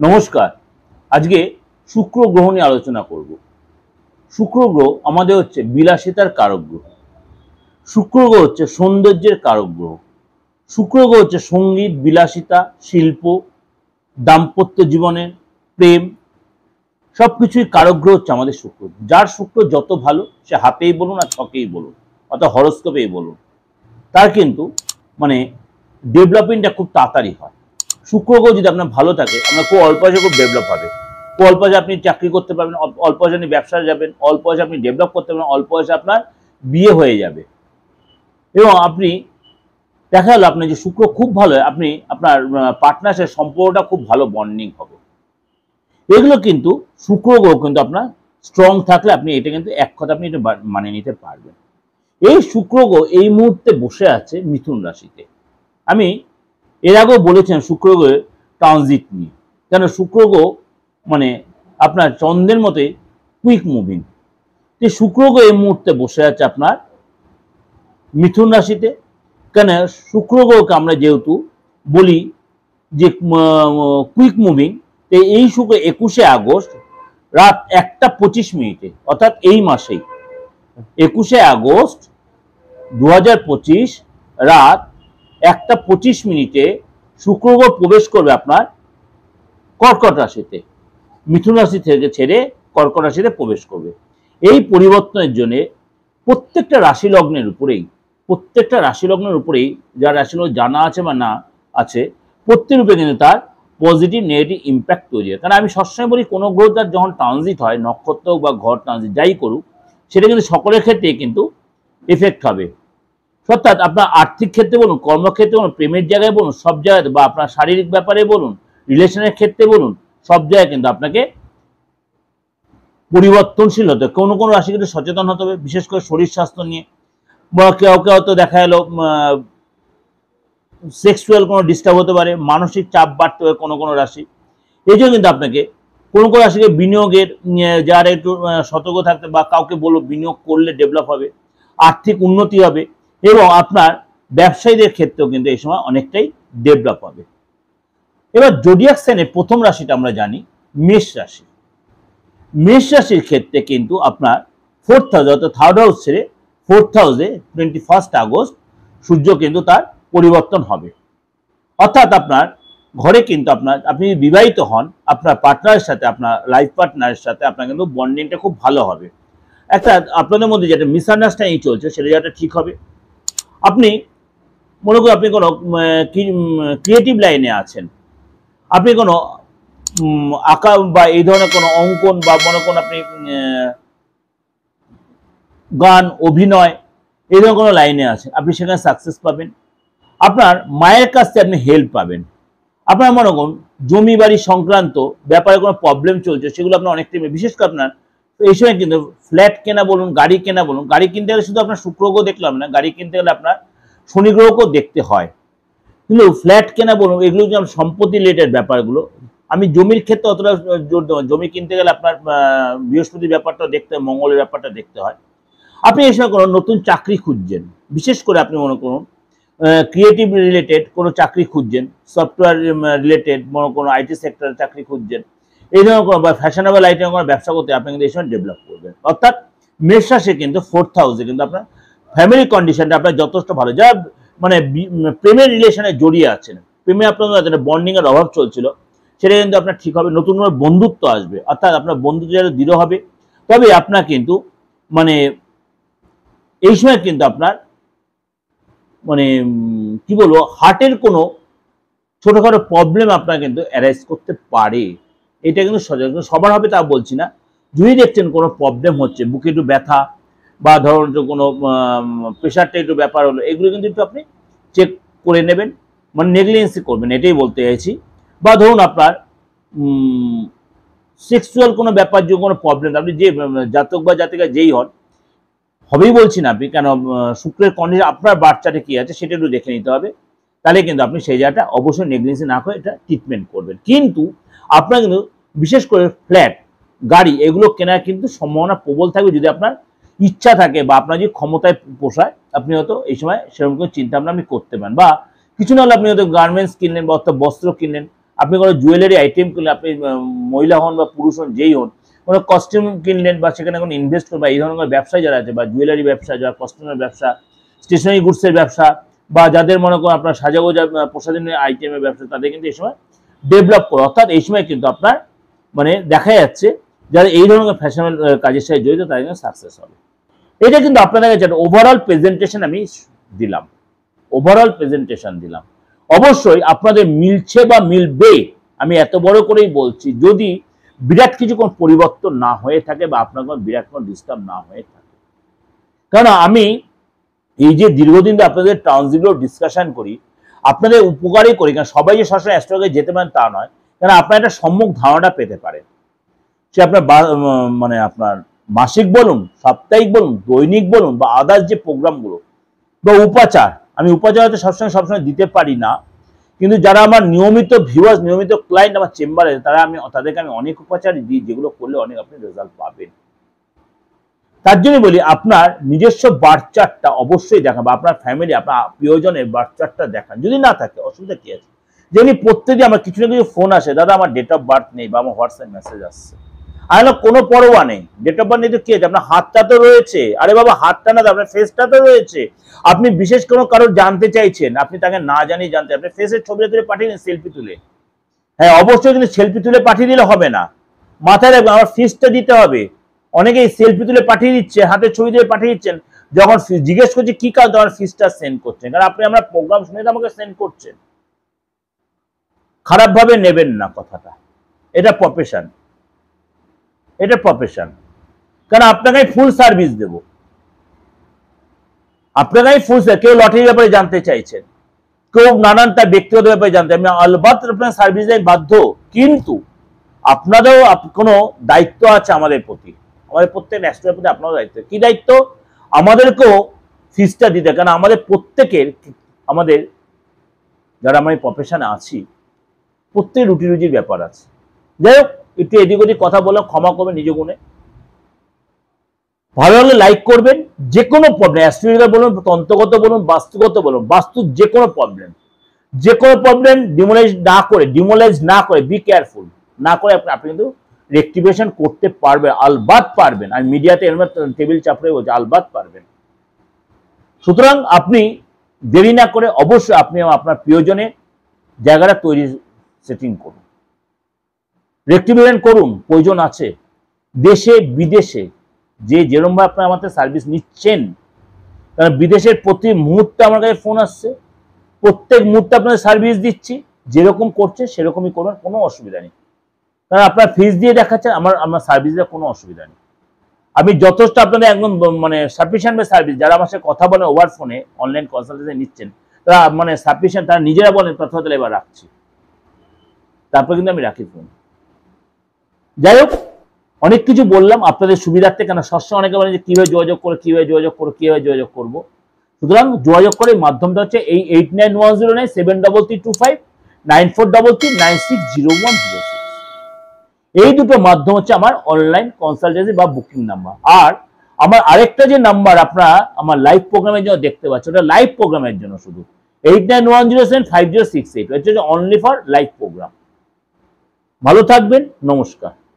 নমস্কার। আজকে শুক্র গ্রহ নিয়ে আলোচনা করব। শুক্র গ্রহ আমাদের হচ্ছে বিলাসিতার কারক গ্রহ। শুক্র গ্রহ হচ্ছে সৌন্দর্যের কারক গ্রহ। শুক্র গ্রহ হচ্ছে সঙ্গীত, বিলাসিতা, শিল্প, দাম্পত্য জীবনের প্রেম সবকিছুই কারক গ্রহ হচ্ছে আমাদের শুক্র। যার শুক্র যত ভালো, সে হাতেই বলুন আর ছকেই বলুন অর্থাৎ হরস্কোপেই বলুন, তার কিন্তু মানে ডেভেলপমেন্টটা খুব তাড়াতাড়ি হয়। শুক্র গ্রহ যদি আপনার ভালো থাকে, আপনার খুব অল্প বয়সে খুব ডেভেলপ হবে। খুব অল্প বয়সে আপনি চাকরি করতে পারবেন, অল্প বয়সে আপনি ব্যবসায় যাবেন, অল্প বয়সে আপনি ডেভেলপ করতে পারবেন, অল্প বয়সে আপনার বিয়ে হয়ে যাবে। এবং আপনি দেখা গেল আপনার যে শুক্র খুব ভালো হয়, আপনি আপনার পার্টনারের সম্পর্কটা খুব ভালো বন্ডিং হবে। এগুলো কিন্তু শুক্র গ্রহ কিন্তু আপনার স্ট্রং থাকলে আপনি এটা কিন্তু এক কথা আপনি এটা মানে নিতে পারবেন। এই শুক্র গ্রহ এই মুহূর্তে বসে আছে মিথুন রাশিতে। আমি এর আগেও বলেছিলাম শুক্র গ্রহের ট্রানজিট নিয়ে, কেন শুক্র গ্রহ মানে আপনার চন্দ্রের মতে কুইক মুভিং। যে শুক্র গ্রহ এই মুহূর্তে বসে আছে আপনার মিথুন রাশিতে। কেন শুক্র গ্রহকে আমরা যেহেতু বলি যে কুইক মুভিং, এই শুক্র 21শে আগস্ট রাত 1:25 অর্থাৎ এই মাসেই 21শে আগস্ট 2025 রাত 1:25 শুক্র গ্রহ প্রবেশ করবে আপনার কর্কট রাশিতে। মিথুন রাশি থেকে ছেড়ে কর্কট রাশিতে প্রবেশ করবে। এই পরিবর্তনের জন্য প্রত্যেকটা রাশি লগ্নের উপরেই যার রাশিলগ্ন জানা আছে বা না আছে, প্রত্যেকের উপরে কিন্তু তার পজিটিভ নেগেটিভ ইম্প্যাক্ট তৈরি হয়। কারণ আমি সবসময় বলি, কোনো গ্রহ তার যখন ট্রানজিট হয়, নক্ষত্র বা ঘর ট্রানজিট যাই করুক, সেটা কিন্তু সকলের ক্ষেত্রে কিন্তু এফেক্ট হবে। অর্থাৎ আপনার আর্থিক ক্ষেত্রে বলুন, কর্মক্ষেত্রে বলুন, প্রেমের জায়গায় বলুন, সব জায়গায়, বা আপনার শারীরিক ব্যাপারে বলুন, রিলেশনের ক্ষেত্রে বলুন, সব জায়গায় কিন্তু আপনাকে পরিবর্তনশীল হতে হবে। কোনো কোনো রাশি কিন্তু সচেতন হতে হবে, বিশেষ করে শরীর স্বাস্থ্য নিয়ে। বা কেউ কেউ হয়তো দেখা এলো সেক্সুয়াল কোনো ডিস্টার্ব হতে পারে, মানসিক চাপ বাড়তে পারে কোনো কোনো রাশি। এই জন্য কিন্তু আপনাকে কোনো কোনো রাশিকে বিনিয়োগের যারা একটু সতর্ক থাকতে, বা কাউকে বলবো বিনিয়োগ করলে ডেভেলপ হবে, আর্থিক উন্নতি হবে, এবং আপনার ব্যবসায়ীদের ক্ষেত্রেও কিন্তু এই সময় অনেকটাই ডেভেলপ হবে। এবার জোডিয়াক সাইনের প্রথম রাশিটা আমরা জানি মেষ রাশি। মেষ রাশির ক্ষেত্রে কিন্তু আপনার 4th হাউস অর্থাৎ 3rd হাউস ছেড়ে 4th হাউসে 21 আগস্ট সূর্য কিন্তু তার পরিবর্তন হবে। অর্থাৎ আপনার ঘরে কিন্তু আপনি বিবাহিত হন, আপনার পার্টনারের সাথে, আপনার লাইফ পার্টনারের সাথে আপনার কিন্তু বন্ডিংটা খুব ভালো হবে। একটা আপনাদের মধ্যে যেটা মিসআন্ডারস্ট্যান্ডিং চলছে সেটা যেটা ঠিক হবে। আপনি মনে করুন আপনি কোনো ক্রিয়েটিভ লাইনে আছেন, আপনি কোনো আঁকা বা এই ধরনের কোনো অঙ্কন, বা মনে করুন আপনি গান, অভিনয়, এই ধরনের কোনো লাইনে আছেন, আপনি সেখানে সাকসেস পাবেন। আপনার মায়ের কাছ থেকে আপনি হেল্প পাবেন। আপনার মনে করুন জমি বাড়ি সংক্রান্ত ব্যাপারে কোনো প্রবলেম চলছে, সেগুলো আপনার অনেকটাই, বিশেষ করে আপনার এই সময় কিন্তু ফ্ল্যাট কেনা বলুন, গাড়ি কেনা বলুন, গাড়ি কিনতে গেলে শুধু আপনার শুক্র গ্রহ দেখলাম না, গাড়ি কিনতে গেলে আপনার শনি গ্রহকেও দেখতে হয়। কিন্তু ফ্ল্যাট কেনা বলুন, এগুলো যে সম্পত্তি রিলেটেড ব্যাপারগুলো, আমি জমির ক্ষেত্রে অতটা জোর দেবো। জমি কিনতে গেলে আপনার বৃহস্পতির ব্যাপারটা দেখতে হয়, মঙ্গলের ব্যাপারটা দেখতে হয়। আপনি এই সময় কোনো নতুন চাকরি খুঁজছেন, বিশেষ করে আপনি মনে করুন ক্রিয়েটিভ রিলেটেড কোনো চাকরি খুঁজছেন, সফটওয়্যার রিলেটেড মনে কোনো আইটি সেক্টরে চাকরি খুঁজছেন, এই ধরনের কোনো বা ফ্যাশনেবল আইটেম কোনো ব্যবসা করতে আপনি কিন্তু এই সময় ডেভেলপ করবেন। অর্থাৎ মেষ রাশি কিন্তু 4th হাউসে কিন্তু আপনার ফ্যামিলি কন্ডিশনটা আপনার যথেষ্ট ভালো। যারা মানে প্রেমের রিলেশনে জড়িয়ে আছেন, প্রেমে আপনার বন্ডিং এর অভাব চলছিল, সেটা কিন্তু আপনার ঠিক হবে। নতুন করে বন্ধুত্ব আসবে, অর্থাৎ আপনার বন্ধুত্ব যারা দৃঢ় হবে। তবে আপনার কিন্তু মানে এই সময় কিন্তু আপনার মানে কি বলবো, হার্টের কোনো ছোটখাটো প্রবলেম আপনার কিন্তু অ্যারাইজ করতে পারে। এটা কিন্তু সবার হবে তা বলছি না। যদি দেখছেন কোনো প্রবলেম হচ্ছে, বুকে একটু ব্যথা, বা ধরুন কোনো প্রেশারটা একটু ব্যাপার হলো, এগুলো কিন্তু একটু আপনি চেক করে নেবেন, মানে নেগলিজেন্সি করবেন, এটাই বলতে চাইছি। বা ধরুন আপনার সেক্সুয়াল কোনো ব্যাপার, যে কোনো প্রবলেম, আপনি যে জাতক বা জাতিকা যেই হন, হবেই বলছি না আপনি, কেন শুক্রের কন্ডিশন আপনার বাচ্চাটা কি আছে সেটা একটু দেখে নিতে হবে। তাহলে কিন্তু আপনি সেই জায়গাটা অবশ্যই নেগলিজেন্সি না করে এটা ট্রিটমেন্ট করবেন। কিন্তু আপনার কিন্তু বিশেষ করে ফ্ল্যাট, গাড়ি, এগুলো কেনার কিন্তু সম্ভাবনা প্রবল থাকবে যদি আপনার ইচ্ছা থাকে, বা আপনার যদি ক্ষমতায় পোষায়, আপনি হয়তো এই সময় সেরকম কোনো চিন্তা ভাবনা আপনি করতে পারেন। বা কিছু না হলে আপনি হয়তো গার্মেন্টস কিনলেন, বা অর্থাৎ বস্ত্র কিনলেন, আপনি কোনো জুয়েলারি আইটেম কিনলেন, আপনি মহিলা হন বা পুরুষ হন, যেই হন, কোনো কস্টিউম কিনলেন বা সেখানে কোনো ইনভেস্ট করবেন, বা এই ধরনের ব্যবসায় যারা আছে, বা জুয়েলারি ব্যবসা, যারা কস্টিউমের ব্যবসা, স্টেশনারি গুডসের ব্যবসা, বা যাদের মনে করেন আপনার সাজাগোজা প্রসাধনের আইটেমের ব্যবসা, তাদের কিন্তু এই সময় ডেভেলপ করে। অর্থাৎ এই সময় কিন্তু আপনার মানে দেখা যাচ্ছে যারা এই ধরনের ফ্যাশনের কাজের সাথে জড়িত তারা কিন্তু সাকসেস হবে। এটা কিন্তু আপনাদের কাছে একটা ওভারঅল প্রেজেন্টেশন আমি দিলাম, ওভারঅল প্রেজেন্টেশন দিলাম। অবশ্যই আপনাদের মিলছে বা মিলবে, আমি এত বড় করেই বলছি, যদি বিরাট কিছু কোনো পরিবর্তন না হয়ে থাকে বা আপনার কোনো বিরাট কোনো ডিস্টার্ব না হয়ে থাকে। কারণ আমি এই যে দীর্ঘদিন ধরে আপনাদের ট্রান্সগুলো ডিসকাশন করি, আপনাদের উপকারই করি, কারণ সবাই যে সবসময় অ্যাস্ট্রোলজি যেতে পারেন তা নয়, কারণ আপনার একটা সম্মুখ ধারণা পেতে পারেন। সে আপনার মানে আপনার মাসিক বলুন, সাপ্তাহিক বলুন, দৈনিক বলুন, বা আদার্স যে প্রোগ্রামগুলো বা উপাচার, আমি উপাচার হয়তো সবসময় দিতে পারি না, কিন্তু যারা আমার নিয়মিত ভিউয়ার্স, নিয়মিত ক্লায়েন্ট আমার চেম্বারে, তাদেরকে আমি অনেক উপাচার দিই, যেগুলো করলে অনেক আপনি রেজাল্ট পাবেন। তার জন্য বলি আপনার নিজস্ব বার্থ চার্টটা অবশ্যই দেখান, বা আপনার ফ্যামিলি, আপনার প্রিয়জনের বার্থ চার্টটা দেখান। যদি না থাকে অসুবিধা কি আছে? যেমনি প্রত্যেকদিন আমার কিছু না কিছু ফোন আসে, দাদা আমার ডেট অফ বার্থ নেই, বা আমার হোয়াটসঅ্যাপ মেসেজ আসছে, আর কোনো পরোয়া নেই, ডেট অফ বার্থ নেই তো কি আছে, আপনার হাতটা তো রয়েছে, আরে বাবা হাতটা না, আপনার ফেসটা তো রয়েছে। আপনি বিশেষ কোনো কারোর জানতে চাইছেন, আপনি তাকে না জানিয়ে জানতে, আপনি ফেসের ছবিটা তুলে পাঠিয়ে দিন, সেলফি তুলে। হ্যাঁ অবশ্যই, কিন্তু সেলফি তুলে পাঠিয়ে দিলে হবে না, মাথায় রাখবেন আমার ফিসটা দিতে হবে। অনেকেই সেলফি তুলে পাঠিয়ে দিচ্ছে, হাতের ছবি দিয়ে পাঠিয়ে দিচ্ছেন, যখন জিজ্ঞেস করছে কি কাজ, আমার ফিসটা সেন্ড করছেন, কারণ আপনি আমরা প্রোগ্রাম শুনে তো আমাকে সেন্ড করছেন। খারাপ ভাবে নেবেন না কথাটা, এটা প্রফেশন, এটা প্রফেশন। কারণ আপনাকে ফুল সার্ভিস দেব, আপনাকে ফুল, কেউ লটারির ব্যাপারে জানতে চাইছেন, কেউ নানান তার ব্যক্তিগত ব্যাপারে জানতে, আমি আলবাত আপনার সার্ভিস দেয় বাধ্য, কিন্তু আপনাদেরও কোনো দায়িত্ব আছে আমাদের প্রতি, আমাদের প্রত্যেক অ্যাস্ট্রোলজির প্রতি আপনারও দায়িত্ব। কি দায়িত্ব? আমাদেরকেও ফিসটা দিতে, কারণ আমাদের প্রত্যেকের, আমাদের যারা আমরা এই প্রফেশনে আছি, প্রত্যেক রুটি রুজির ব্যাপার আছে। যাই হোক, একটু এদিক ওদিক কথা বলে ক্ষমা করবেন নিজ গুণে। ভালো লাগলে লাইক করবেন। যে কোনো প্রবলেম, অ্যাস্ট্রোলজিক্যাল বলুন, তন্ত্রগত বলুন, বাস্তুগত বলুন, বাস্তু যে কোনো প্রবলেম ডিমোলাইজ না করে বি কেয়ারফুল না করে আপনি কিন্তু রেক্টিফিকেশন করতে পারবেন, আলবাত পারবেন। আর মিডিয়াতে টেবিল চাপড়ে বলছে আলবাত পারবেন। সুতরাং আপনি দেরি না করে অবশ্যই আপনি আপনার প্রিয়জনের জায়গাটা তৈরি সেটিং করুন, রেক্টিফিকেশন করুন, প্রয়োজন আছে। দেশে বিদেশে যেরকম ভাবে আপনার আমাদের সার্ভিস নিচ্ছেন, কারণ বিদেশের প্রতি মুহূর্তে আমার কাছে ফোন আসছে, প্রত্যেক মুহূর্তে আপনাদের সার্ভিস দিচ্ছি, যেরকম করছে সেরকমই করবেন, কোনো অসুবিধা নেই। কারণ আপনার ফিস দিয়ে দেখাচ্ছেন, আমার সার্ভিস দেওয়ার কোনো অসুবিধা নেই। আমি যথেষ্ট আপনাদের একদম মানে সাফিসিয়েন্ট সার্ভিস, যারা আমার সাথে কথা বলে ওভার ফোনে অনলাইন কনসালটেশন নিচ্ছেন, তারা মানে সাফিসিয়েন্ট, তারা নিজেরা বলেন প্রথমত এবার রাখছি, তারপর কিন্তু আমি রাখি ফোন। যাই হোক, অনেক কিছু বললাম আপনাদের সুবিধার্থে, কেন সবসময় অনেকে বলেন যে কিভাবে যোগাযোগ করবো। সুতরাং যোগাযোগ করে মাধ্যমটা হচ্ছে এই 8910973325 9433960106। এই দুটো মাধ্যম হচ্ছে আমার অনলাইন কনসালটেন্সি বা বুকিং নাম্বার। আর আমার আরেকটা যে নাম্বার আপনারা আমার লাইভ প্রোগ্রামের জন্য দেখতে পাচ্ছেন, ওটা লাইভ প্রোগ্রামের জন্য শুধু 8910750668, হচ্ছে অনলি ফর লাইভ প্রোগ্রাম। ভালো থাকবেন, নমস্কার।